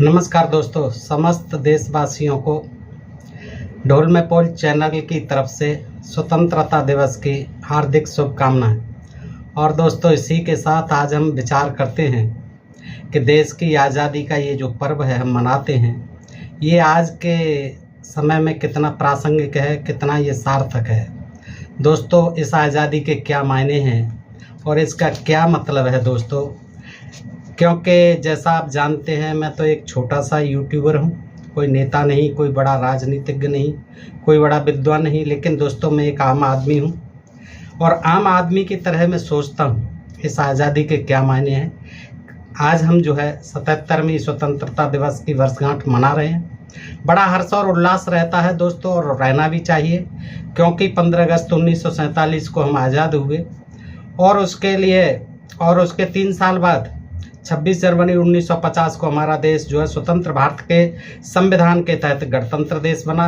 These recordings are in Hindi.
नमस्कार दोस्तों, समस्त देशवासियों को ढोल में पोल चैनल की तरफ से स्वतंत्रता दिवस की हार्दिक शुभकामनाएं। और दोस्तों, इसी के साथ आज हम विचार करते हैं कि देश की आज़ादी का ये जो पर्व है हम मनाते हैं, ये आज के समय में कितना प्रासंगिक है, कितना ये सार्थक है। दोस्तों, इस आज़ादी के क्या मायने हैं और इसका क्या मतलब है दोस्तों, क्योंकि जैसा आप जानते हैं मैं तो एक छोटा सा यूट्यूबर हूँ, कोई नेता नहीं, कोई बड़ा राजनीतिज्ञ नहीं, कोई बड़ा विद्वान नहीं, लेकिन दोस्तों मैं एक आम आदमी हूँ और आम आदमी की तरह मैं सोचता हूँ इस आज़ादी के क्या मायने हैं। आज हम जो है 77वीं स्वतंत्रता दिवस की वर्षगांठ मना रहे हैं। बड़ा हर्ष और उल्लास रहता है दोस्तों, और रहना भी चाहिए, क्योंकि 15 अगस्त 1947 को हम आज़ाद हुए और उसके 3 साल बाद 26 जनवरी 1950 को हमारा देश जो है स्वतंत्र भारत के संविधान के तहत गणतंत्र देश बना।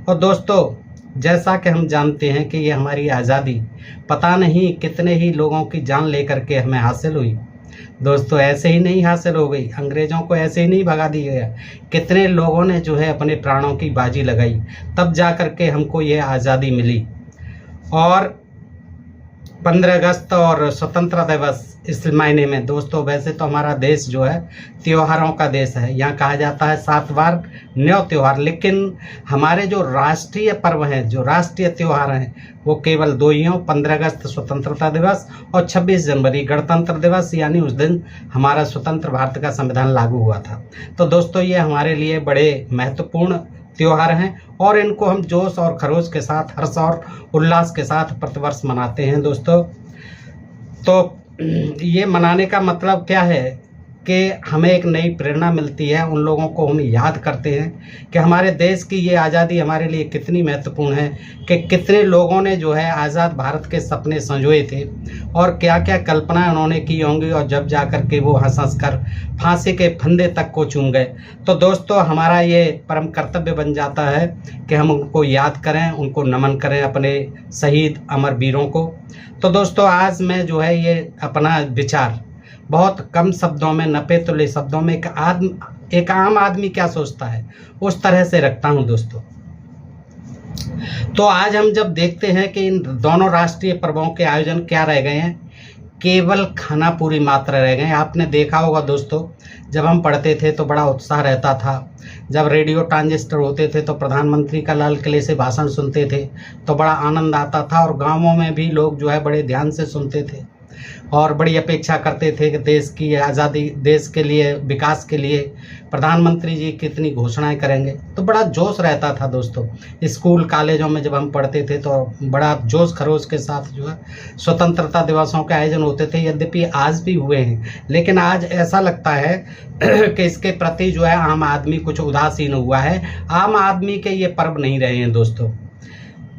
और दोस्तों, जैसा कि हम जानते हैं कि ये हमारी आज़ादी पता नहीं कितने ही लोगों की जान लेकर के हमें हासिल हुई। दोस्तों, ऐसे ही नहीं हासिल हो गई, अंग्रेज़ों को ऐसे ही नहीं भगा दिया गया, कितने लोगों ने जो है अपने प्राणों की बाजी लगाई, तब जा कर के हमको ये आज़ादी मिली। और 15 अगस्त और स्वतंत्रता दिवस इस मायने में दोस्तों, वैसे तो हमारा देश जो है त्योहारों का देश है, यहाँ कहा जाता है 7 बार न्यौ त्यौहार, लेकिन हमारे जो राष्ट्रीय पर्व हैं, जो राष्ट्रीय त्यौहार हैं, वो केवल 2 ही हैं, 15 अगस्त स्वतंत्रता दिवस और 26 जनवरी गणतंत्र दिवस, यानी उस दिन हमारा स्वतंत्र भारत का संविधान लागू हुआ था। तो दोस्तों, ये हमारे लिए बड़े महत्वपूर्ण त्योहार हैं और इनको हम जोश और खरोश के साथ, हर्ष और उल्लास के साथ प्रतिवर्ष मनाते हैं दोस्तों। तो ये मनाने का मतलब क्या है कि हमें एक नई प्रेरणा मिलती है, उन लोगों को हम याद करते हैं कि हमारे देश की ये आज़ादी हमारे लिए कितनी महत्वपूर्ण है, कि कितने लोगों ने जो है आज़ाद भारत के सपने संजोए थे और क्या क्या कल्पनाएं उन्होंने की होंगी, और जब जा कर के वो हंस हंस कर फांसी के फंदे तक को चूम गए। तो दोस्तों, हमारा ये परम कर्तव्य बन जाता है कि हम उनको याद करें, उनको नमन करें, अपने शहीद अमर वीरों को। तो दोस्तों, आज मैं जो है ये अपना विचार बहुत कम शब्दों में, नपे तुले शब्दों में एक आम आदमी क्या सोचता है उस तरह से रखता हूं दोस्तों। तो आज हम जब देखते हैं कि इन दोनों राष्ट्रीय पर्वों के आयोजन क्या रह गए हैं, केवल खाना पूरी मात्रा रह गए हैं। आपने देखा होगा दोस्तों, जब हम पढ़ते थे तो बड़ा उत्साह रहता था, जब रेडियो ट्रांजिस्टर होते थे तो प्रधानमंत्री का लाल किले से भाषण सुनते थे तो बड़ा आनंद आता था, और गाँवों में भी लोग जो है बड़े ध्यान से सुनते थे और बड़ी अपेक्षा करते थे कि देश की आज़ादी, देश के लिए, विकास के लिए प्रधानमंत्री जी कितनी घोषणाएं करेंगे। तो बड़ा जोश रहता था दोस्तों। स्कूल कॉलेजों में जब हम पढ़ते थे तो बड़ा जोश खरोश के साथ जो है स्वतंत्रता दिवसों के आयोजन होते थे। यद्यपि आज भी हुए हैं, लेकिन आज ऐसा लगता है कि इसके प्रति जो है आम आदमी कुछ उदासीन हुआ है। आम आदमी के ये पर्व नहीं रहे हैं दोस्तों,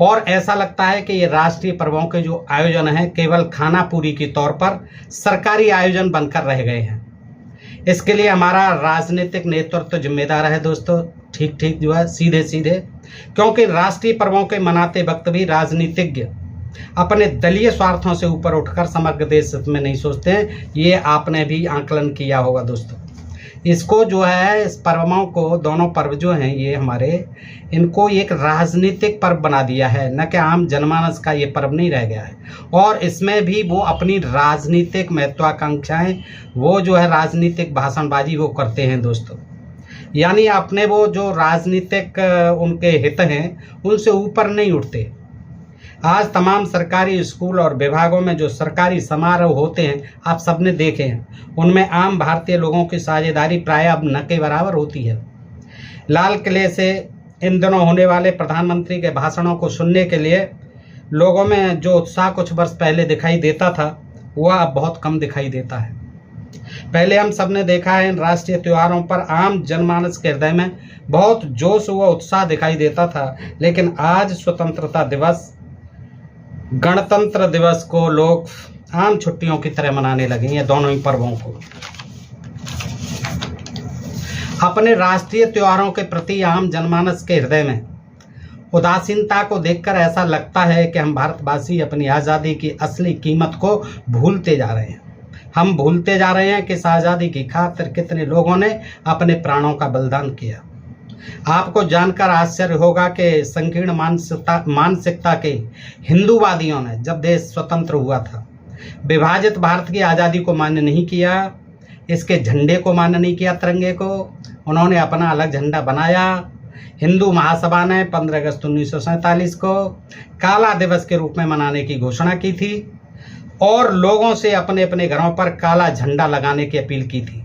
और ऐसा लगता है कि ये राष्ट्रीय पर्वों के जो आयोजन हैं केवल खाना पूरी के तौर पर सरकारी आयोजन बनकर रह गए हैं। इसके लिए हमारा राजनीतिक नेतृत्व जिम्मेदार है दोस्तों, ठीक जो है सीधे सीधे, क्योंकि राष्ट्रीय पर्वों के मनाते वक्त भी राजनीतिज्ञ अपने दलीय स्वार्थों से ऊपर उठकर समग्र देश में नहीं सोचते हैं। ये आपने भी आंकलन किया होगा दोस्तों। इसको जो है, इस पर्वों को, दोनों पर्व जो हैं ये हमारे, इनको एक राजनीतिक पर्व बना दिया है, न कि आम जनमानस का ये पर्व नहीं रह गया है। और इसमें भी वो अपनी राजनीतिक महत्वाकांक्षाएं, वो जो है राजनीतिक भाषणबाजी वो करते हैं दोस्तों, यानी अपने वो जो राजनीतिक उनके हित हैं उनसे ऊपर नहीं उठते। आज तमाम सरकारी स्कूल और विभागों में जो सरकारी समारोह होते हैं आप सबने देखे हैं, उनमें आम भारतीय लोगों की साझेदारी प्रायः अब न के बराबर होती है। लाल किले से इन दिनों होने वाले प्रधानमंत्री के भाषणों को सुनने के लिए लोगों में जो उत्साह कुछ वर्ष पहले दिखाई देता था, वह अब बहुत कम दिखाई देता है। पहले हम सब ने देखा है, इन राष्ट्रीय त्योहारों पर आम जनमानस के हृदय में बहुत जोश व उत्साह दिखाई देता था, लेकिन आज स्वतंत्रता दिवस, गणतंत्र दिवस को लोग आम छुट्टियों की तरह मनाने लगे हैं। दोनों ही पर्वों को अपने राष्ट्रीय त्योहारों के प्रति आम जनमानस के हृदय में उदासीनता को देखकर ऐसा लगता है कि हम भारतवासी अपनी आज़ादी की असली कीमत को भूलते जा रहे हैं। हम भूलते जा रहे हैं कि इस आज़ादी की खातिर कितने लोगों ने अपने प्राणों का बलिदान किया। आपको जानकर आश्चर्य होगा कि संकीर्ण मानसिकता के हिंदूवादियों ने जब देश स्वतंत्र हुआ था, विभाजित भारत की आज़ादी को मान्य नहीं किया, इसके झंडे को मान्य नहीं किया, तिरंगे को। उन्होंने अपना अलग झंडा बनाया। हिंदू महासभा ने 15 अगस्त 1947 को काला दिवस के रूप में मनाने की घोषणा की थी और लोगों से अपने अपने घरों पर काला झंडा लगाने की अपील की थी।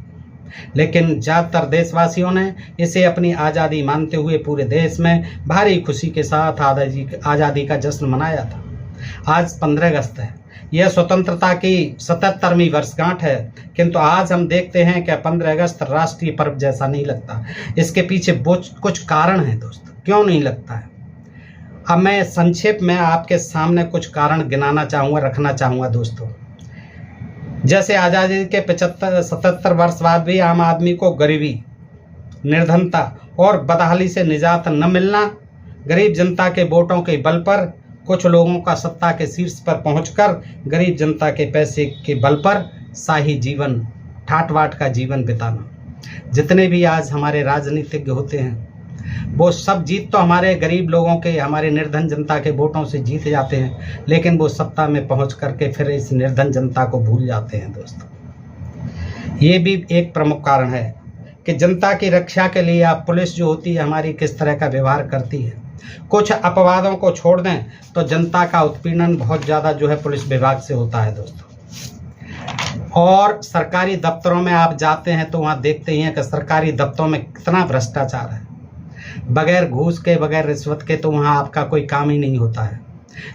लेकिन ज़्यादातर देशवासियों ने इसे अपनी आज़ादी मानते हुए पूरे देश में भारी खुशी के साथ आज़ादी का जश्न मनाया था। आज 15 अगस्त है, यह स्वतंत्रता की 77वीं वर्षगांठ है, किंतु आज हम देखते हैं कि 15 अगस्त राष्ट्रीय पर्व जैसा नहीं लगता। इसके पीछे कुछ कारण हैं दोस्तों, क्यों नहीं लगता है। अब मैं संक्षेप में आपके सामने कुछ कारण गिनाना चाहूँगा, रखना चाहूँगा दोस्तों। जैसे आज़ादी के 77 वर्ष बाद भी आम आदमी को गरीबी, निर्धनता और बदहाली से निजात न मिलना, गरीब जनता के वोटों के बल पर कुछ लोगों का सत्ता के शीर्ष पर पहुंचकर गरीब जनता के पैसे के बल पर शाही जीवन, ठाट बाट का जीवन बिताना। जितने भी आज हमारे राजनीतिज्ञ होते हैं वो सब जीत तो हमारे गरीब लोगों के, हमारे निर्धन जनता के वोटों से जीत जाते हैं, लेकिन वो सत्ता में पहुंच करके फिर इस निर्धन जनता को भूल जाते हैं दोस्तों। ये भी एक प्रमुख कारण है कि जनता की रक्षा के लिए आप पुलिस जो होती है हमारी किस तरह का व्यवहार करती है। कुछ अपवादों को छोड़ दें तो जनता का उत्पीड़न बहुत ज़्यादा जो है पुलिस विभाग से होता है दोस्तों। और सरकारी दफ्तरों में आप जाते हैं तो वहाँ देखते ही हैं कि सरकारी दफ्तरों में कितना भ्रष्टाचार है। बगैर घूस के, बगैर रिश्वत के तो वहाँ आपका कोई काम ही नहीं होता है।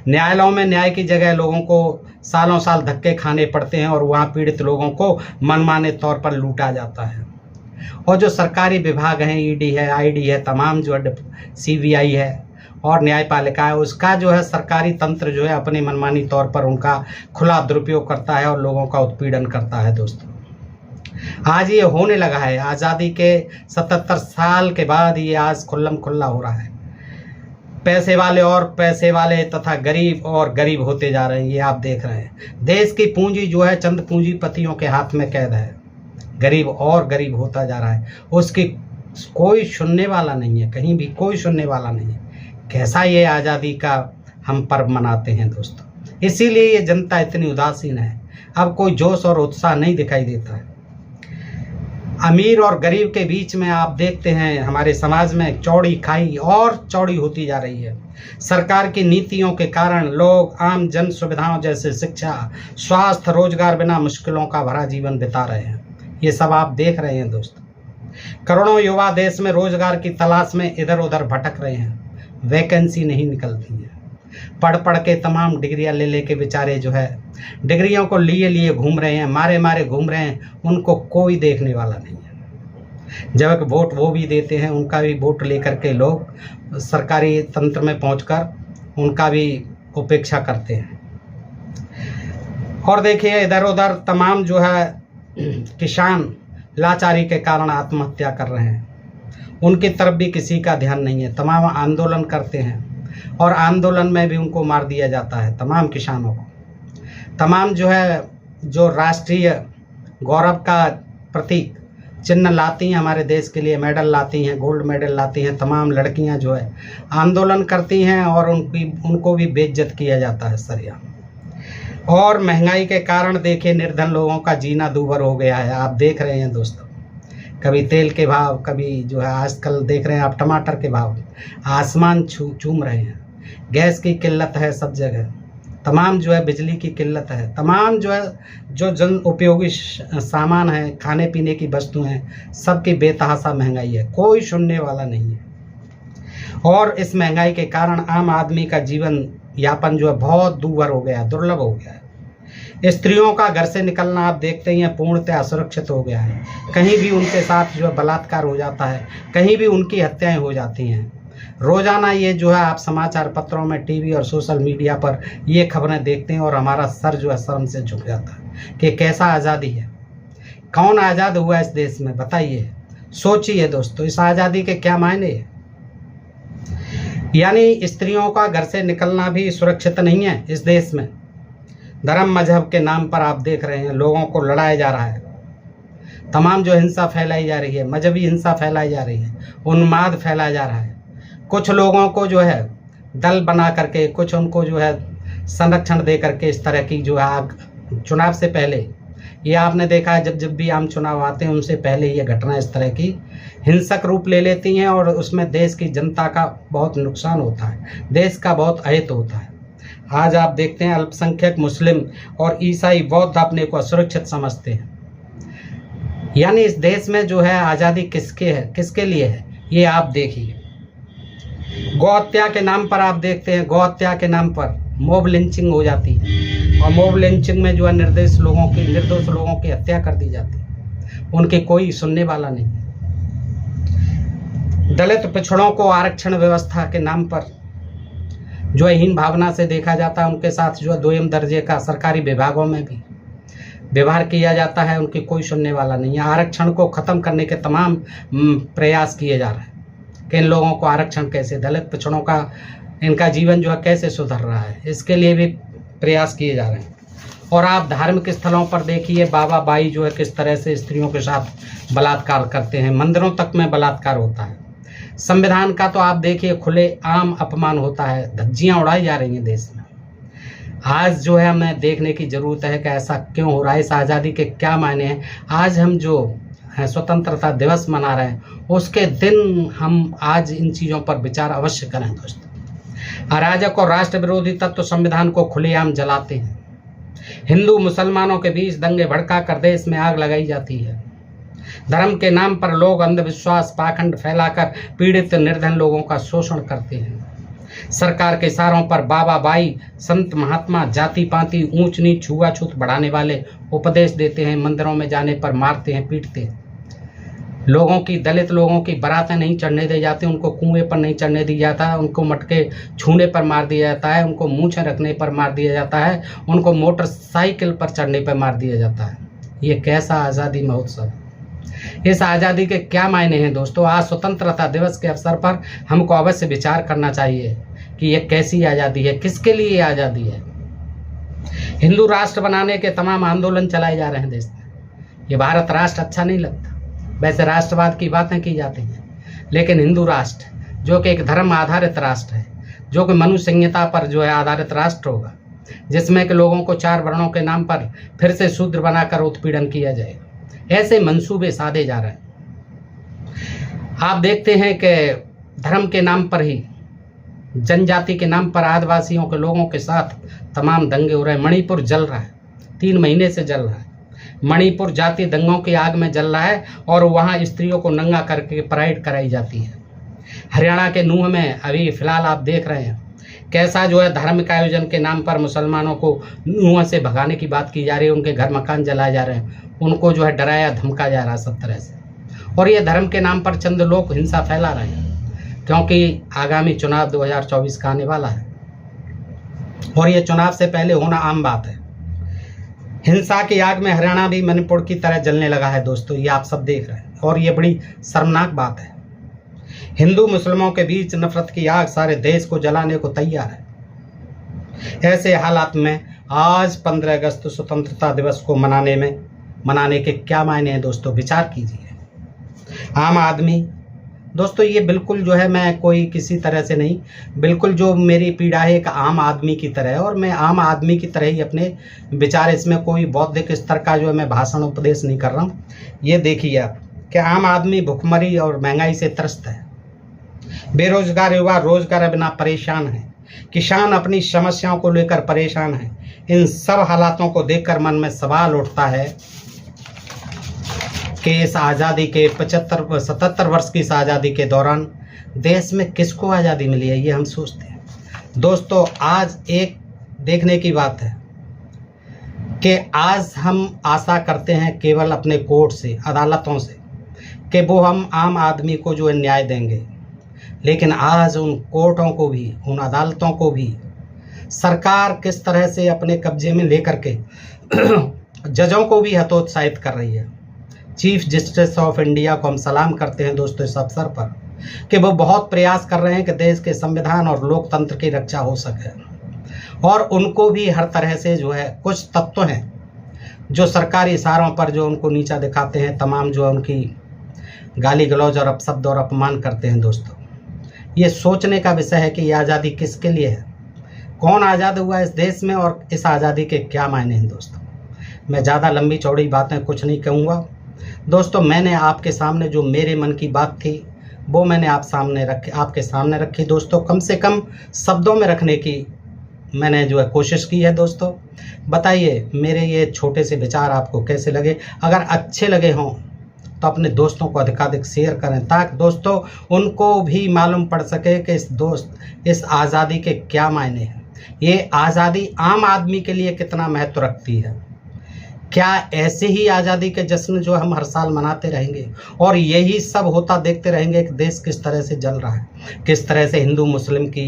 न्यायालयों में न्याय की जगह लोगों को सालों साल धक्के खाने पड़ते हैं और वहाँ पीड़ित लोगों को मनमाने तौर पर लूटा जाता है। और जो सरकारी विभाग हैं, ईडी है, आईडी है, तमाम जो सीबीआई है और न्यायपालिका है, उसका जो है सरकारी तंत्र जो है अपनी मनमानी तौर पर उनका खुला दुरुपयोग करता है और लोगों का उत्पीड़न करता है दोस्तों। आज ये होने लगा है, आज़ादी के 77 साल के बाद ये आज खुल्लम खुल्ला हो रहा है। पैसे वाले और पैसे वाले तथा गरीब और गरीब होते जा रहे हैं, ये आप देख रहे हैं। देश की पूंजी जो है चंद पूंजीपतियों के हाथ में कैद है। गरीब और गरीब होता जा रहा है, उसकी कोई सुनने वाला नहीं है, कहीं भी कोई सुनने वाला नहीं है। कैसा ये आज़ादी का हम पर्व मनाते हैं दोस्तों। इसीलिए ये जनता इतनी उदासीन है, अब कोई जोश और उत्साह नहीं दिखाई देता है। अमीर और गरीब के बीच में आप देखते हैं हमारे समाज में चौड़ी खाई और चौड़ी होती जा रही है। सरकार की नीतियों के कारण लोग आम जन सुविधाओं जैसे शिक्षा, स्वास्थ्य, रोजगार बिना मुश्किलों का भरा जीवन बिता रहे हैं। ये सब आप देख रहे हैं दोस्तों। करोड़ों युवा देश में रोजगार की तलाश में इधर उधर भटक रहे हैं, वैकेंसी नहीं निकलती है। पढ़ पढ़ के तमाम डिग्रियां ले लेके बेचारे जो है डिग्रियों को लिए घूम रहे हैं, मारे मारे घूम रहे हैं, उनको कोई देखने वाला नहीं है। जब वोट वो भी देते हैं, उनका भी वोट लेकर के लोग सरकारी तंत्र में पहुंचकर उनका भी उपेक्षा करते हैं। और देखिए इधर उधर तमाम जो है किसान लाचारी के कारण आत्महत्या कर रहे हैं, उनकी तरफ भी किसी का ध्यान नहीं है। तमाम आंदोलन करते हैं और आंदोलन में भी उनको मार दिया जाता है, तमाम किसानों को। तमाम जो है जो राष्ट्रीय गौरव का प्रतीक चिन्ह लाती हैं हमारे देश के लिए, मेडल लाती हैं, गोल्ड मेडल लाती हैं, तमाम लड़कियां जो है आंदोलन करती हैं और उनको भी बेइज्जत किया जाता है सरिया। और महंगाई के कारण देखिए निर्धन लोगों का जीना दूभर हो गया है, आप देख रहे हैं दोस्तों। कभी तेल के भाव, कभी जो है आजकल देख रहे हैं आप टमाटर के भाव आसमान चूम रहे हैं। गैस की किल्लत है सब जगह, तमाम जो है बिजली की किल्लत है, तमाम जो है जो जन उपयोगी सामान है, खाने पीने की वस्तुएं हैं, सबकी बेतहाशा महंगाई है, कोई सुनने वाला नहीं है। और इस महंगाई के कारण आम आदमी का जीवन यापन जो है बहुत दूभर हो गया, दुर्लभ हो गया है। स्त्रियों का घर से निकलना आप देखते ही हैं पूर्णतः असुरक्षित हो गया है। कहीं भी उनके साथ जो है बलात्कार हो जाता है, कहीं भी उनकी हत्याएं हो जाती हैं। रोजाना ये जो है आप समाचार पत्रों में, टीवी और सोशल मीडिया पर ये खबरें देखते हैं और हमारा सर जो है शर्म से झुक जाता है कि कैसा आज़ादी है। कौन आज़ाद हुआ इस देश में, बताइए, सोचिए दोस्तों, इस आज़ादी के क्या मायने हैं। यानी स्त्रियों का घर से निकलना भी सुरक्षित नहीं है इस देश में। धर्म मजहब के नाम पर आप देख रहे हैं लोगों को लड़ाया जा रहा है। तमाम जो हिंसा फैलाई जा रही है, मजहबी हिंसा फैलाई जा रही है, उन्माद फैलाया जा रहा है। कुछ लोगों को जो है दल बना करके, कुछ उनको जो है संरक्षण दे करके इस तरह की जो है चुनाव से पहले, ये आपने देखा है जब भी आम चुनाव आते हैं उनसे पहले ये घटना इस तरह की हिंसक रूप ले लेती हैं और उसमें देश की जनता का बहुत नुकसान होता है, देश का बहुत अहित होता है। आज आप देखते हैं अल्पसंख्यक मुस्लिम और ईसाई बौद्ध अपने को असुरक्षित समझते हैं। यानी इस देश में जो है आज़ादी किसके लिए है ये आप देखिए। गौ हत्या के नाम पर आप देखते हैं, गौ हत्या के नाम पर मॉब लिंचिंग हो जाती है और मॉब लिंचिंग में जो है निर्दोष लोगों की हत्या कर दी जाती है, उनके कोई सुनने वाला नहीं। दलित पिछड़ों को आरक्षण व्यवस्था के नाम पर जो है हीन भावना से देखा जाता है, उनके साथ जो है दोयम दर्जे का सरकारी विभागों में भी व्यवहार किया जाता है, उनकी कोई सुनने वाला नहीं है। आरक्षण को ख़त्म करने के तमाम प्रयास किए जा रहे हैं कि इन लोगों को आरक्षण कैसे, दलित पिछड़ों का इनका जीवन जो है कैसे सुधर रहा है, इसके लिए भी प्रयास किए जा रहे हैं। और आप धार्मिक स्थलों पर देखिए बाबा बाई जो है किस तरह से स्त्रियों के साथ बलात्कार करते हैं, मंदिरों तक में बलात्कार होता है। संविधान का तो आप देखिए खुले आम अपमान होता है, धज्जियाँ उड़ाई जा रही हैं देश में। आज जो है हमें देखने की ज़रूरत है कि ऐसा क्यों हो रहा है, इस आज़ादी के क्या मायने हैं। आज हम जो है स्वतंत्रता दिवस मना रहे हैं, उसके दिन हम आज इन चीज़ों पर विचार अवश्य करें दोस्तों। अराजक और राष्ट्र विरोधी तत्व संविधान को खुलेआम जलाते हैं। हिंदू मुसलमानों के बीच दंगे भड़का कर देश में आग लगाई जाती है। धर्म के नाम पर लोग अंधविश्वास पाखंड फैलाकर पीड़ित निर्धन लोगों का शोषण करते हैं। सरकार के इशारों पर बाबा बाई, संत महात्मा जाति पाति ऊंच नीच छुआछूत बढ़ाने वाले उपदेश देते हैं। मंदिरों में जाने पर मारते हैं, पीटते हैं। दलित लोगों की बारातें नहीं चढ़ने दी जाती, उनको कुएं पर नहीं चढ़ने दिया जाता है, उनको मटके छूने पर मार दिया जाता है, उनको मूछें रखने पर मार दिया जाता है, उनको मोटरसाइकिल पर चढ़ने पर मार दिया जाता है। ये कैसा आज़ादी महोत्सव, इस आज़ादी के क्या मायने हैं दोस्तों। आज स्वतंत्रता दिवस के अवसर पर हमको अवश्य विचार करना चाहिए कि ये कैसी आज़ादी है, किसके लिए ये आज़ादी है। हिंदू राष्ट्र बनाने के तमाम आंदोलन चलाए जा रहे हैं देश में। ये भारत राष्ट्र अच्छा नहीं लगता, वैसे राष्ट्रवाद की बातें की जाती हैं, लेकिन हिंदू राष्ट्र जो कि एक धर्म आधारित राष्ट्र है, जो कि मनु संहिता पर जो है आधारित राष्ट्र होगा, जिसमें कि लोगों को 4 वर्णों के नाम पर फिर से शूद्र बनाकर उत्पीड़न किया जाएगा, ऐसे मंसूबे साधे जा रहे हैं। आप देखते हैं कि धर्म के नाम पर ही, जनजाति के नाम पर आदिवासियों के लोगों के साथ तमाम दंगे हो रहे हैं। मणिपुर जल रहा है, 3 महीने से जल रहा है। मणिपुर जाति दंगों की आग में जल रहा है और वहाँ स्त्रियों को नंगा करके परेड कराई जाती है। हरियाणा के नूह में अभी फिलहाल आप देख रहे हैं कैसा जो है धार्मिक आयोजन के नाम पर मुसलमानों को नूह से भगाने की बात की जा रही है, उनके घर मकान जलाए जा रहे हैं, उनको जो है डराया धमका जा रहा है सब तरह से। और ये धर्म के नाम पर चंद लोग हिंसा फैला रहे हैं, क्योंकि आगामी चुनाव 2024 का आने वाला है और ये चुनाव से पहले होना आम बात है। हिंसा की आग में हरियाणा भी मणिपुर की तरह जलने लगा है दोस्तों, ये आप सब देख रहे हैं और ये बड़ी शर्मनाक बात है। हिंदू मुस्लिमों के बीच नफरत की आग सारे देश को जलाने को तैयार है। ऐसे हालात में आज 15 अगस्त स्वतंत्रता दिवस को मनाने के क्या मायने हैं दोस्तों, विचार कीजिए। आम आदमी दोस्तों, ये बिल्कुल जो है मैं कोई किसी तरह से नहीं, बिल्कुल जो मेरी पीड़ा है एक आम आदमी की तरह है और मैं आम आदमी की तरह ही अपने विचार, इसमें कोई बौद्धिक स्तर का जो है मैं भाषण उपदेश नहीं कर रहा हूँ। ये देखिए आप कि आम आदमी भुखमरी और महंगाई से त्रस्त है। बेरोजगार युवा रोजगार बिना परेशान है। किसान अपनी समस्याओं को लेकर परेशान है। इन सब हालातों को देखकर मन में सवाल उठता है कि इस आज़ादी के 75-77 वर्ष की इस आज़ादी के दौरान देश में किसको आज़ादी मिली है, ये हम सोचते हैं। दोस्तों, आज एक देखने की बात है कि आज हम आशा करते हैं केवल अपने कोर्ट से, अदालतों से, कि वो हम आम आदमी को जो है न्याय देंगे, लेकिन आज उन कोर्टों को भी, उन अदालतों को भी सरकार किस तरह से अपने कब्जे में लेकर के जजों को भी हतोत्साहित कर रही है। चीफ जस्टिस ऑफ इंडिया को हम सलाम करते हैं दोस्तों इस अवसर पर कि वो बहुत प्रयास कर रहे हैं कि देश के संविधान और लोकतंत्र की रक्षा हो सके और उनको भी हर तरह से जो है कुछ तत्व हैं जो सरकारी इशारों पर जो उनको नीचा दिखाते हैं, तमाम जो है उनकी गाली गलौज और अपशब्द और अपमान करते हैं। दोस्तों, ये सोचने का विषय है कि ये आज़ादी किसके लिए है, कौन आज़ाद हुआ इस देश में और इस आज़ादी के क्या मायने हैं। दोस्तों, मैं ज़्यादा लंबी चौड़ी बातें कुछ नहीं कहूँगा। दोस्तों, मैंने आपके सामने जो मेरे मन की बात थी वो मैंने आपके सामने रखी। दोस्तों, कम से कम शब्दों में रखने की मैंने जो है कोशिश की है। दोस्तों, बताइए मेरे ये छोटे से विचार आपको कैसे लगे। अगर अच्छे लगे हों तो अपने दोस्तों को अधिकाधिक शेयर करें, ताकि दोस्तों उनको भी मालूम पड़ सके कि इस आज़ादी के क्या मायने हैं, ये आज़ादी आम आदमी के लिए कितना महत्व रखती है। क्या ऐसे ही आज़ादी के जश्न जो हम हर साल मनाते रहेंगे और यही सब होता देखते रहेंगे कि देश किस तरह से जल रहा है, किस तरह से हिंदू मुस्लिम की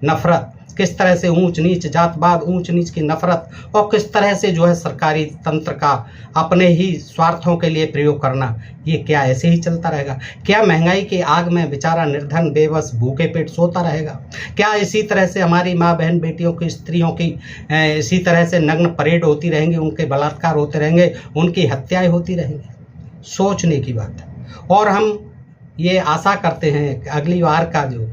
नफ़रत, किस तरह से ऊंच नीच जातवाद, ऊंच नीच की नफ़रत और किस तरह से जो है सरकारी तंत्र का अपने ही स्वार्थों के लिए प्रयोग करना, ये क्या ऐसे ही चलता रहेगा? क्या महंगाई की आग में बेचारा निर्धन बेबस भूखे पेट सोता रहेगा? क्या इसी तरह से हमारी माँ बहन बेटियों की स्त्रियों की इसी तरह से नग्न परेड होती रहेंगी, उनके बलात्कार होते रहेंगे, उनकी हत्याएं होती रहेंगी? सोचने की बात है। और हम ये आशा करते हैं कि अगली बार का जो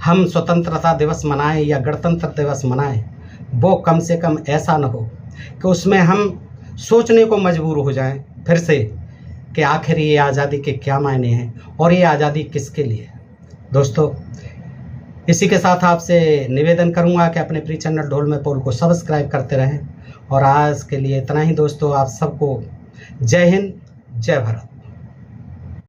हम स्वतंत्रता दिवस मनाएं या गणतंत्र दिवस मनाएं, वो कम से कम ऐसा न हो कि उसमें हम सोचने को मजबूर हो जाएं फिर से कि आखिर ये आज़ादी के क्या मायने हैं और ये आज़ादी किसके लिए है। दोस्तों, इसी के साथ आपसे निवेदन करूंगा कि अपने प्रिय चैनल ढोल में पोल को सब्सक्राइब करते रहें। और आज के लिए इतना ही दोस्तों। आप सबको जय हिंद, जय भारत।